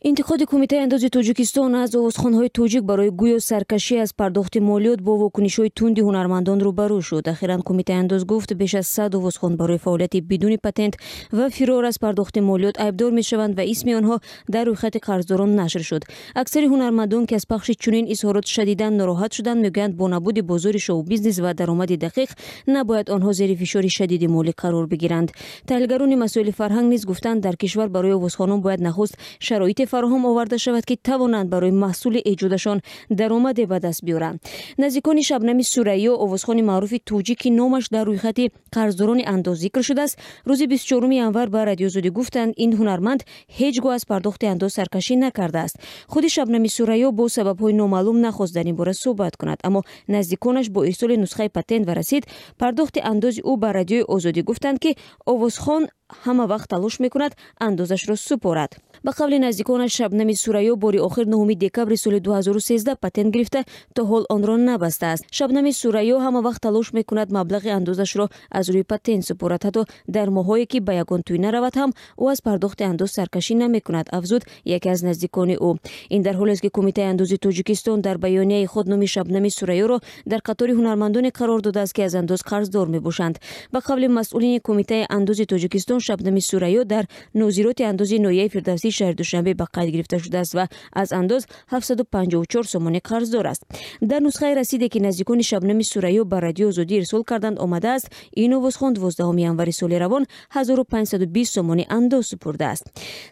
интиқоди Кумитаи андози Тоҷикистон аз овозхонҳои тоҷик барои гӯё саркашӣ аз пардохти молиёт бо вокунишҳои тунди ҳунармандон рӯбарӯ шуд. Ахиран Кумитаи андоз гуфт беш аз 100 овозхон барои фаъолияти бидуни патент ва фирор аз пардохти молиёт айбдор мешаванд ва исми онҳо дар рӯйхати қарздорон нашр шуд. Аксари ҳунармандон ки аз пахши чунин изҳорот шадидан нороҳат шуданд, мегӯянд бо набуди бозори шоу-бизнес ва даромади дақиқ набояд онҳо зери фишори шадиди молӣ қарор бигиранд. таҳлилгарони масоили фарҳанг низ гуфтанд, дар кишвар барои овозхонон бояд нахуст шароити фароҳам оварда шавад ки тавонанд барои маҳсули эҷодашон даромаде ба даст биёранд. наздикони Шабнами Сурайё, овозхони маъруфи тоҷик ки номаш дар рӯйхати қарздорони андоз зикр шудааст, рӯзи 24 январ ба радиозодӣ гуфтанд, ин ҳунарманд ҳеҷ гоҳ аз пардохти андоз саркашӣ накардааст. худи Шабнами Сурайё бо сабабҳои номаълум нахост дар ин бора суҳбат кунад, аммо наздиконаш бо ирсоли нусхаи патент ва расид пардохти андози ӯ ба радиои Озодӣ гуфтанд ки овозхон ҳама вақт талош мекунад андозашро супорад. ба қавли наздиконаш, Шабнами Сурайё бори охир 9 декабри соли 2013 патент гирифта, то ҳол онро набастааст. Шабнами Сурайё ҳама вақт талош мекунад маблағи андозашро аз рӯи патент супорад. ҳатто дар моҳҳое ки ба ягон тӯй наравад ҳам ӯ аз пардохти андоз саркашӣ намекунад, афзуд яке аз наздикони ӯ. ин дар ҳолест ки Кумитаи андози Тоҷикистон дар баёнияи худ номи Шабнами Сурайёро дар қатори ҳунармандоне қарор додааст ки аз андоз қарздор мебошанд. ба қавли масъулини Кумитаи андози Тоҷикистон, Шабнами Сурайё дар нозироти андози ноҳияи Фирдавсии шаҳри Душанбе ба қайд гирифта шудааст ва аз андоз 754 сомонӣ қарздор аст. дар нусхаи расиде ки наздикони Шабнами Сурайё ба радиои Озодӣ ирсол карданд омадааст, ин овозхон 12 январи соли равон 1520 сомонӣ андоз супурдааст.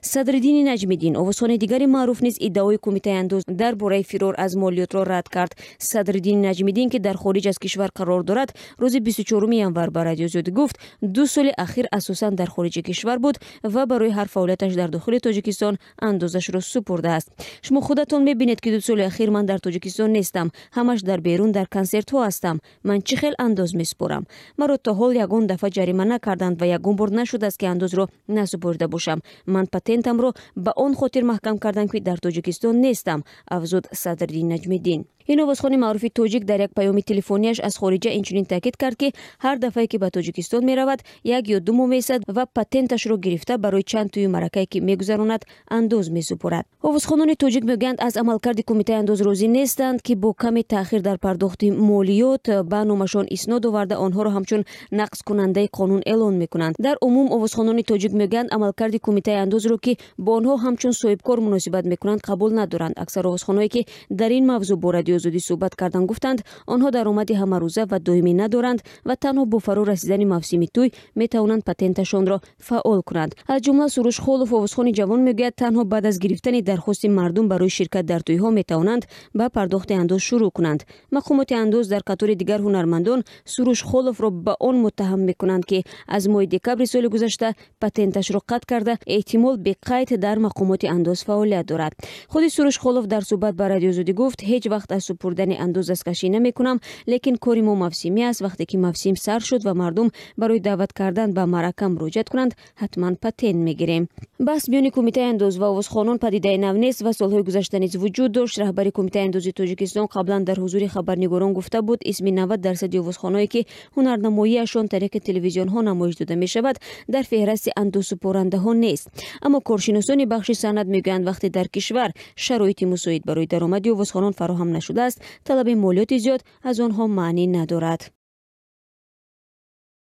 Садриддини Наҷмиддин, овозхони дигари маъруф, низ иддаои Кумитаи андоз дар бораи фирор аз молиётро рад кард. Садриддини Наҷмиддин, ки дар хориҷ аз кишвар қарор дорад, рӯзи 24 январ ба радиои Озодӣ гуфт, 2 соли ахир асосан дар хориҷи кишвар буд ва барои ҳар фаъолияташ дар дохили Тоҷикистон андозашро супурдааст. шумо худатон мебинед ки 2 соли ахир ман дар Тоҷикистон нестам, ҳамаш дар берун дар консертҳо ҳастам. ман чӣ хел андоз месупорам? маро то ҳол ягон дафъа ҷарима накарданд ва ягон бор нашудааст ки андозро насупорида бошам. ман патентамро ба он хотир маҳкам кардам ки дар Тоҷикистон нестам, афзуд Садриддин Наҷмиддин. ин овозхони маъруфи тоҷик дар як паёми телефонияш аз хориҷа инчунин таъкид кард ки ҳар дафъае ки ба Тоҷикистон меравад, 1 ё 2 моҳ месад ва патенташро гирифта барои чанд тӯю маъракае ки мегузаронад андоз месупорад. овозхонони тоҷик мегӯянд, аз амалкарди Кумитаи андоз розӣ нестанд ки бо ками таъхир дар пардохти молиёт ба номашон иснод оварда онҳоро ҳамчун нақскунандаи қонун эълон мекунанд. дар умум овозхонони тоҷик мегӯянд, амалкарди Кумитаи андозро ки бо онҳо ҳамчун соҳибкор муносибат мекунанд қабул надоранд. аксар овозхонҳое ки дар ин мавзӯъ бо радиои Озодӣ суҳбат карданд, гуфтанд, онҳо даромади ҳамарӯза ва доимӣ надоранд ва танҳо бо фаро расидани мавсими тӯй метавонанд патенташонро фаъол кунанд. аз ҷумла Суруш Холов, овозхони ҷавон, мегӯяд, танҳо баъд аз гирифтани дархости мардум барои ширкат дар тӯйҳо метавонанд ба пардохти андоз шурӯъ кунанд. мақомоти андоз дар қатори дигар ҳунармандон Суруш Холовро ба он муттаҳам мекунанд ки аз моҳи декабри соли гузашта патенташро қатъ карда, эҳтимол беқайд дар мақомоти андоз фаъолият дорад. худи Суруш Холов дар суҳбат ба радиои Озодӣ гуфт, ҳеҷ вақт аз супурдани андоз дасткашӣ намекунам, лекин кори мо мавсимӣ аст. вақте ки мавсим сар шуд ва мардум барои даъват кардан ба маърака муроҷиат кунанд, ҳатман патент мегирем. баҳс миёни Кумитаи андоз ва овозхонон падидаи нав нест ва солҳои гузашта низ вуҷуд дошт. раҳбари Кумитаи андози Тоҷикистон қаблан дар ҳузури хабарнигорон гуфта буд, исми 90% овозхонҳое ки ҳунарнамоиашон тариқи телевизионҳо намоиш дода мешавад, дар феҳристи андозсупорандаҳо нест. аммо коршиносони бахши санъат мегӯянд, вақте дар кишвар шароити мусоид барои даромади овозхонон фароҳам нашудааст, талаби молиёти зиёд аз онҳо маънӣ надорад.